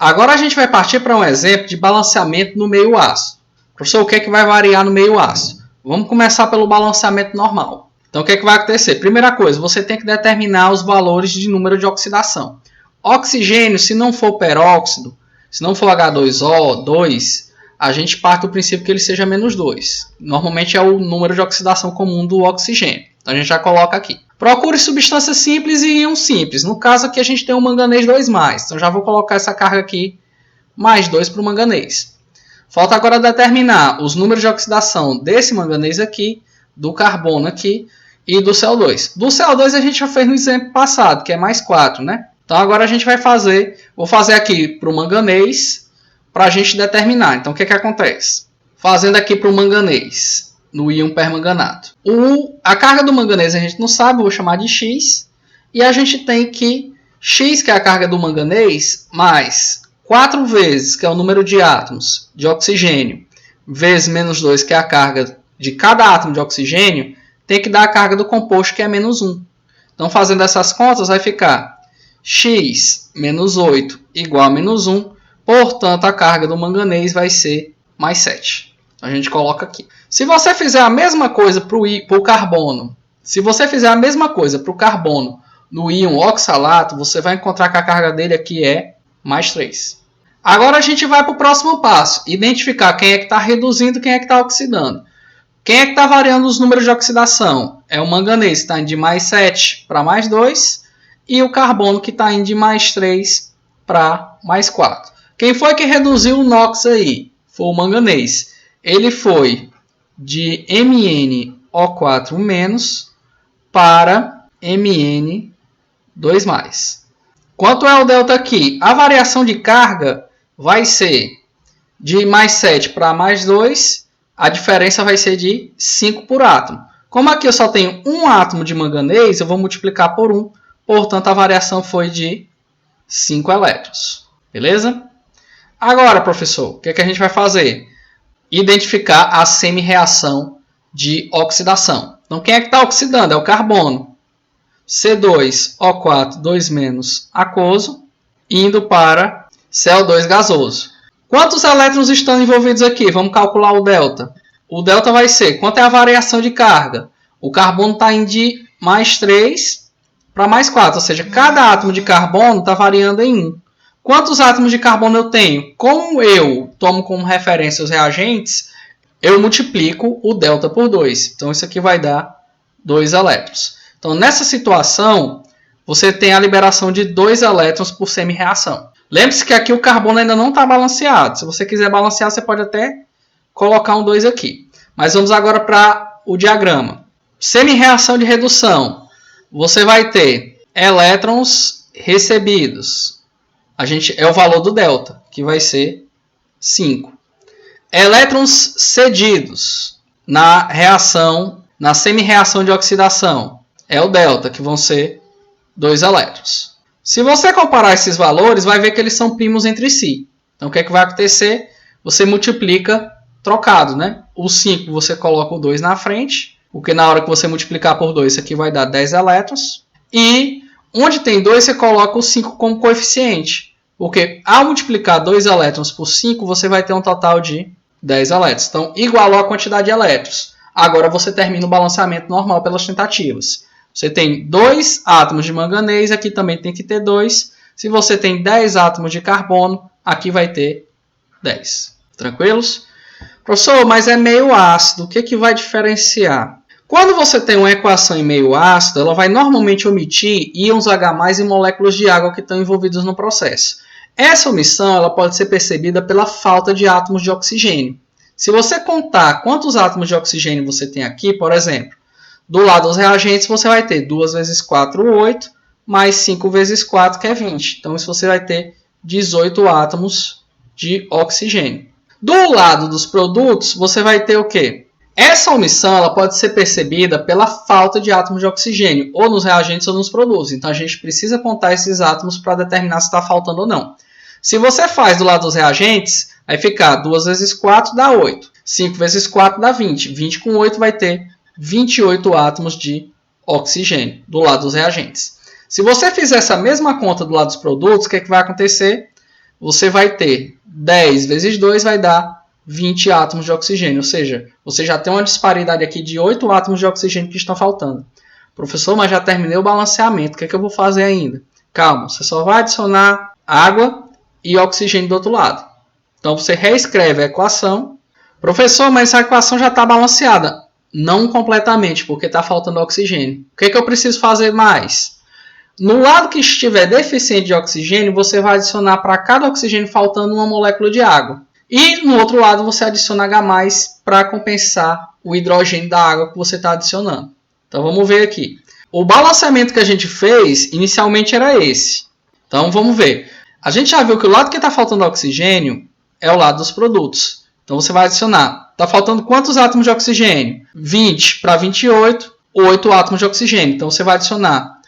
Agora a gente vai partir para um exemplo de balanceamento no meio ácido. Professor, o que é que vai variar no meio ácido? Vamos começar pelo balanceamento normal. Então, o que é que vai acontecer? Primeira coisa, você tem que determinar os valores de número de oxidação. Oxigênio, se não for peróxido, se não for H2O2, a gente parte do princípio que ele seja menos 2. Normalmente é o número de oxidação comum do oxigênio. Então, a gente já coloca aqui. Procure substâncias simples e íons simples. No caso aqui a gente tem o manganês 2+. Então já vou colocar essa carga aqui, mais 2 para o manganês. Falta agora determinar os números de oxidação desse manganês aqui, do carbono aqui e do CO2. Do CO2 a gente já fez no exemplo passado, que é mais 4, né? Então agora a gente vai fazer, vou fazer aqui para o manganês, para a gente determinar. Então o que é que acontece? Fazendo aqui para o manganês, no íon permanganato. A carga do manganês a gente não sabe, vou chamar de X. E a gente tem que X, que é a carga do manganês, mais 4 vezes, que é o número de átomos de oxigênio, vezes menos 2, que é a carga de cada átomo de oxigênio, tem que dar a carga do composto, que é menos 1. Então, fazendo essas contas, vai ficar X menos 8 igual a menos 1. Portanto, a carga do manganês vai ser mais 7. A gente coloca aqui. Se você fizer a mesma coisa para o carbono, no íon oxalato, você vai encontrar que a carga dele aqui é mais 3. Agora a gente vai para o próximo passo. Identificar quem é que está reduzindo e quem é que está oxidando. Quem é que está variando os números de oxidação? É o manganês, que está indo de mais 7 para mais 2. E o carbono, que está indo de mais 3 para mais 4. Quem foi que reduziu o NOx aí? Foi o manganês. Ele foi de MnO4- para Mn2+. Quanto é o delta aqui? A variação de carga vai ser de mais 7 para mais 2. A diferença vai ser de 5 por átomo. Como aqui eu só tenho um átomo de manganês, eu vou multiplicar por 1. Portanto, a variação foi de 5 elétrons. Beleza? Agora, professor, o que a gente vai fazer? Identificar a semi-reação de oxidação. Então, quem é que está oxidando? É o carbono. C2O4, 2- aquoso, indo para CO2 gasoso. Quantos elétrons estão envolvidos aqui? Vamos calcular o delta. O delta vai ser, quanto é a variação de carga? O carbono está indo de mais 3 para mais 4, ou seja, cada átomo de carbono está variando em 1. Quantos átomos de carbono eu tenho? Como eu tomo como referência os reagentes, eu multiplico o delta por 2. Então, isso aqui vai dar 2 elétrons. Então, nessa situação, você tem a liberação de 2 elétrons por semi-reação. Lembre-se que aqui o carbono ainda não está balanceado. Se você quiser balancear, você pode até colocar um 2 aqui. Mas vamos agora para o diagrama. Semi-reação de redução. Você vai ter elétrons recebidos. É o valor do delta, que vai ser 5. Elétrons cedidos na semi-reação de oxidação. É o delta, que vão ser 2 elétrons. Se você comparar esses valores, vai ver que eles são primos entre si. Então, o que é que vai acontecer? Você multiplica trocado, né? O 5 você coloca o 2 na frente, porque na hora que você multiplicar por 2, isso aqui vai dar 10 elétrons. E onde tem 2, você coloca o 5 como coeficiente. Porque ao multiplicar 2 elétrons por 5, você vai ter um total de 10 elétrons. Então, igualou a quantidade de elétrons. Agora você termina o balanceamento normal pelas tentativas. Você tem 2 átomos de manganês, aqui também tem que ter 2. Se você tem 10 átomos de carbono, aqui vai ter 10. Tranquilos? Professor, mas é meio ácido. O que vai diferenciar? Quando você tem uma equação em meio ácido, ela vai normalmente omitir íons H+ e moléculas de água que estão envolvidos no processo. Essa omissão ela pode ser percebida pela falta de átomos de oxigênio. Se você contar quantos átomos de oxigênio você tem aqui, por exemplo, do lado dos reagentes você vai ter 2 vezes 4, 8, mais 5 vezes 4, que é 20. Então, isso você vai ter 18 átomos de oxigênio. Do lado dos produtos, você vai ter o quê? Essa omissão ela pode ser percebida pela falta de átomos de oxigênio, ou nos reagentes ou nos produtos. Então, a gente precisa contar esses átomos para determinar se está faltando ou não. Se você faz do lado dos reagentes, vai ficar 2 vezes 4 dá 8. 5 vezes 4 dá 20. 20 com 8 vai ter 28 átomos de oxigênio do lado dos reagentes. Se você fizer essa mesma conta do lado dos produtos, o que vai acontecer? você vai ter 10 vezes 2 vai dar 20 átomos de oxigênio. Ou seja, você já tem uma disparidade aqui de 8 átomos de oxigênio que estão faltando. Professor, mas já terminei o balanceamento. O que é que eu vou fazer ainda? Calma, você só vai adicionar água e oxigênio do outro lado. Então, você reescreve a equação. Professor, mas essa equação já está balanceada. Não completamente, porque está faltando oxigênio. O que é que eu preciso fazer mais? No lado que estiver deficiente de oxigênio, você vai adicionar para cada oxigênio faltando uma molécula de água. E no outro lado, você adiciona H+, para compensar o hidrogênio da água que você está adicionando. Então, vamos ver aqui. O balanceamento que a gente fez, inicialmente era esse. Então, vamos ver. A gente já viu que o lado que está faltando oxigênio é o lado dos produtos. Então, você vai adicionar. Está faltando quantos átomos de oxigênio? 20 para 28, 8 átomos de oxigênio. Então, você vai adicionar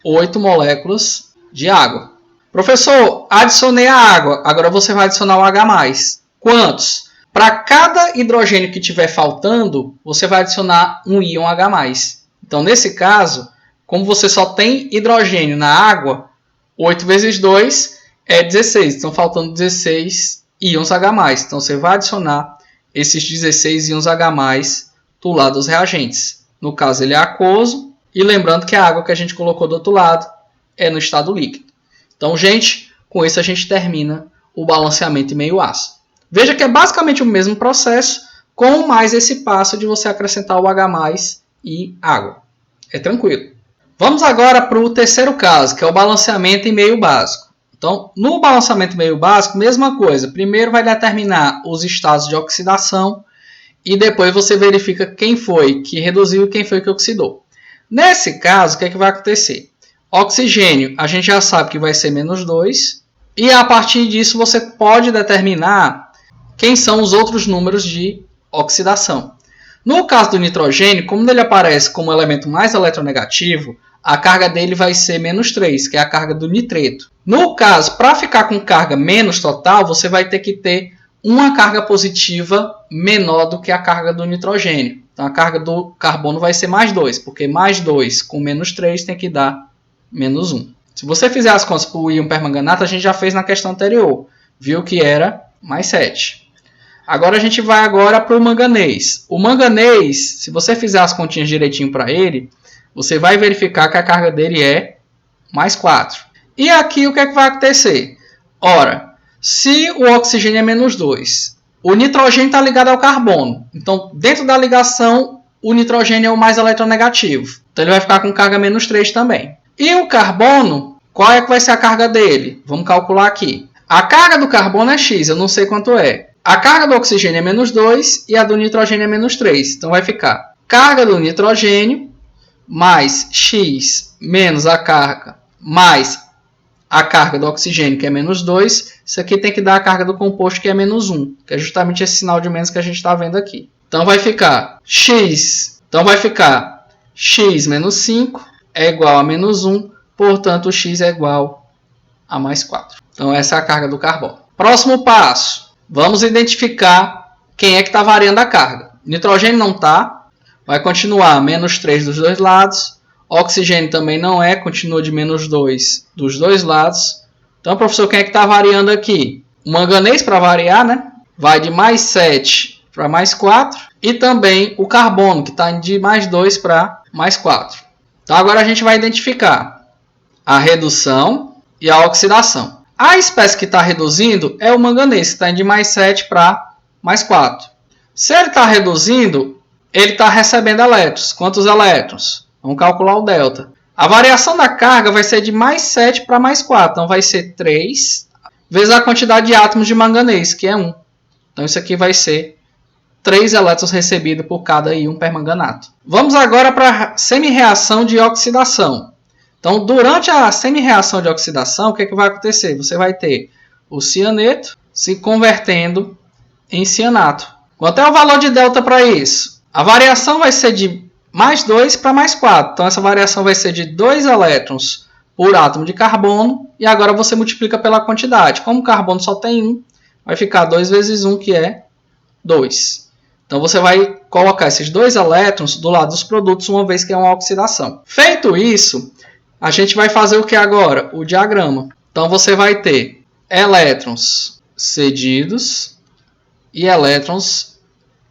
8 moléculas de água. Professor, adicionei a água. Agora você vai adicionar o H+. Quantos? Para cada hidrogênio que tiver faltando, você vai adicionar um íon H+. Então, nesse caso, como você só tem hidrogênio na água, 8 vezes 2 é 16. Estão faltando 16 íons H+. Então, você vai adicionar esses 16 íons H+, do lado dos reagentes. No caso, ele é aquoso. E lembrando que a água que a gente colocou do outro lado é no estado líquido. Então, gente, com isso a gente termina o balanceamento em meio ácido. Veja que é basicamente o mesmo processo, com mais esse passo de você acrescentar o H+, e água. É tranquilo. Vamos agora para o terceiro caso, que é o balanceamento em meio básico. Então, no balanceamento em meio básico, mesma coisa. Primeiro vai determinar os estados de oxidação e depois você verifica quem foi que reduziu e quem foi que oxidou. Nesse caso, o que é que vai acontecer? Oxigênio, a gente já sabe que vai ser -2 e a partir disso você pode determinar quem são os outros números de oxidação. No caso do nitrogênio, como ele aparece como elemento mais eletronegativo, a carga dele vai ser -3, que é a carga do nitreto. No caso, para ficar com carga menos total, você vai ter que ter uma carga positiva menor do que a carga do nitrogênio. Então, a carga do carbono vai ser +2, porque +2 com -3 tem que dar -1. Se você fizer as contas para o íon permanganato, a gente já fez na questão anterior. Viu que era +7. Agora a gente vai para o manganês. O manganês, se você fizer as continhas direitinho para ele, você vai verificar que a carga dele é +4. E aqui o que é que vai acontecer? Ora, se o oxigênio é -2, o nitrogênio está ligado ao carbono. Então, dentro da ligação, o nitrogênio é o mais eletronegativo. Então, ele vai ficar com carga -3 também. E o carbono, qual é que vai ser a carga dele? Vamos calcular aqui. A carga do carbono é X, eu não sei quanto é. A carga do oxigênio é -2 e a do nitrogênio é -3. Então, vai ficar carga do nitrogênio mais X menos a carga mais a carga do oxigênio, que é -2. Isso aqui tem que dar a carga do composto, que é -1, que é justamente esse sinal de menos que a gente está vendo aqui. Então, vai ficar X. Então, vai ficar X menos 5 é igual a -1. Portanto, o X é igual a +4. Então, essa é a carga do carbono. Próximo passo. Vamos identificar quem é que está variando a carga. Nitrogênio não está, vai continuar -3 dos dois lados. Oxigênio também não é, continua de -2 dos dois lados. Então, professor, quem é que está variando aqui? O manganês, para variar, né? Vai de +7 para +4. E também o carbono, que está de +2 para +4. Então, agora a gente vai identificar a redução e a oxidação. A espécie que está reduzindo é o manganês, que está de +7 para +4. Se ele está reduzindo, ele está recebendo elétrons. Quantos elétrons? Vamos calcular o delta. A variação da carga vai ser de +7 para +4. Então, vai ser 3 vezes a quantidade de átomos de manganês, que é 1. Então, isso aqui vai ser 3 elétrons recebidos por cada íon permanganato. Vamos agora para a semi-reação de oxidação. Então, durante a semi-reação de oxidação, o que é que vai acontecer? Você vai ter o cianeto se convertendo em cianato. Quanto é o valor de delta para isso? A variação vai ser de +2 para +4. Então, essa variação vai ser de 2 elétrons por átomo de carbono. E agora você multiplica pela quantidade. Como o carbono só tem 1, vai ficar 2 vezes 1, que é 2. Então, você vai colocar esses 2 elétrons do lado dos produtos, uma vez que é uma oxidação. Feito isso, a gente vai fazer o que agora? O diagrama. Então, você vai ter elétrons cedidos e elétrons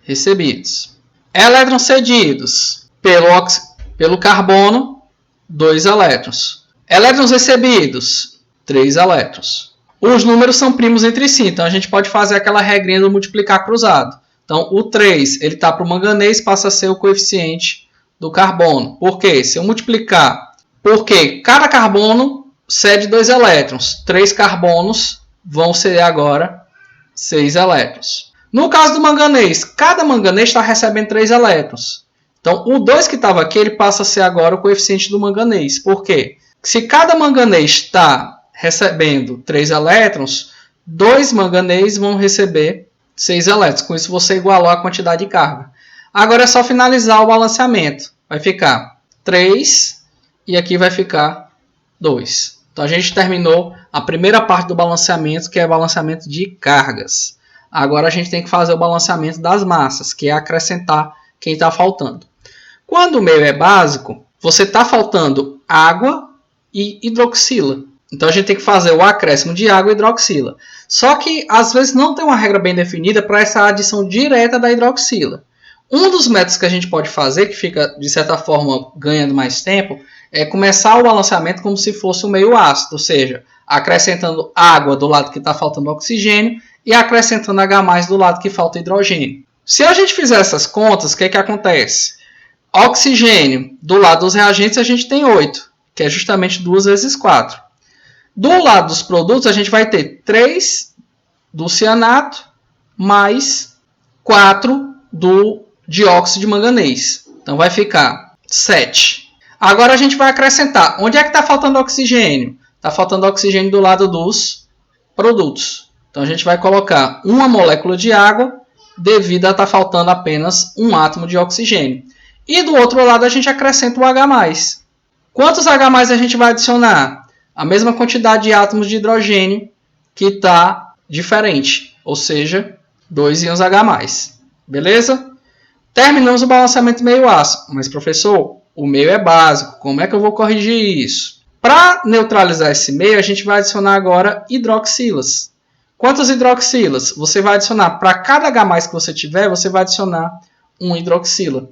recebidos. Elétrons cedidos pelo carbono, 2 elétrons. Elétrons recebidos, 3 elétrons. Os números são primos entre si, então a gente pode fazer aquela regrinha do multiplicar cruzado. Então, o 3 ele está para o manganês, passa a ser o coeficiente do carbono. Por quê? Se eu multiplicar, porque cada carbono cede 2 elétrons. 3 carbonos vão ceder agora 6 elétrons. No caso do manganês, cada manganês está recebendo 3 elétrons. Então, o 2 que estava aqui, ele passa a ser agora o coeficiente do manganês. Por quê? Se cada manganês está recebendo 3 elétrons, 2 manganês vão receber 6 elétrons. Com isso, você igualou a quantidade de carga. Agora é só finalizar o balanceamento. Vai ficar 3 e aqui vai ficar 2. Então, a gente terminou a primeira parte do balanceamento, que é o balanceamento de cargas. Agora, a gente tem que fazer o balanceamento das massas, que é acrescentar quem está faltando. Quando o meio é básico, você está faltando água e hidroxila. Então, a gente tem que fazer o acréscimo de água e hidroxila. Só que, às vezes, não tem uma regra bem definida para essa adição direta da hidroxila. Um dos métodos que a gente pode fazer, que fica, de certa forma, ganhando mais tempo, é começar o balanceamento como se fosse um meio ácido, ou seja, acrescentando água do lado que está faltando oxigênio e acrescentando H+, do lado que falta hidrogênio. Se a gente fizer essas contas, o que acontece? Oxigênio, do lado dos reagentes, a gente tem 8, que é justamente 2 vezes 4. Do lado dos produtos, a gente vai ter 3 do cianato mais 4 do dióxido de manganês. Então, vai ficar 7. Agora, a gente vai acrescentar. Onde é que está faltando oxigênio? Está faltando oxigênio do lado dos produtos. Então, a gente vai colocar uma molécula de água devido a estar faltando apenas um átomo de oxigênio. E do outro lado, a gente acrescenta o H+. Quantos H+ a gente vai adicionar? A mesma quantidade de átomos de hidrogênio que está diferente, ou seja, 2 íons H+. Beleza? Terminamos o balanceamento meio ácido. Mas, professor, o meio é básico. Como é que eu vou corrigir isso? Para neutralizar esse meio, a gente vai adicionar agora hidroxilas. Quantas hidroxilas? Você vai adicionar, para cada H+ que você tiver, você vai adicionar uma hidroxila.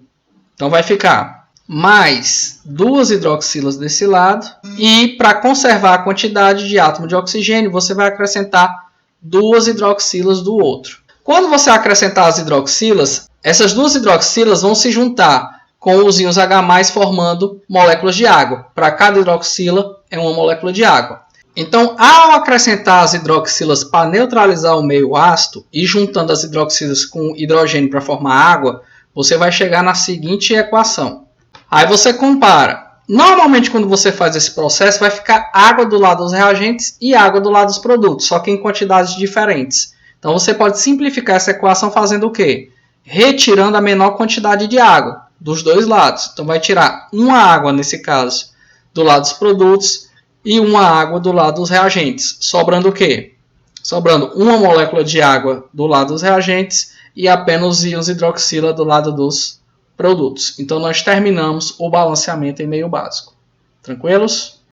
Então, vai ficar mais 2 hidroxilas desse lado. E para conservar a quantidade de átomo de oxigênio, você vai acrescentar 2 hidroxilas do outro. Quando você acrescentar as hidroxilas, essas 2 hidroxilas vão se juntar com os íons H+, formando moléculas de água. Para cada hidroxila é uma molécula de água. Então, ao acrescentar as hidroxilas para neutralizar o meio ácido e juntando as hidroxilas com hidrogênio para formar água, você vai chegar na seguinte equação. Aí você compara. Normalmente, quando você faz esse processo, vai ficar água do lado dos reagentes e água do lado dos produtos, só que em quantidades diferentes. Então, você pode simplificar essa equação fazendo o quê? Retirando a menor quantidade de água dos dois lados. Então, vai tirar uma água, nesse caso, do lado dos produtos e uma água do lado dos reagentes. Sobrando o quê? Sobrando uma molécula de água do lado dos reagentes e apenas íons hidroxila do lado dos produtos. Então, nós terminamos o balanceamento em meio básico. Tranquilos?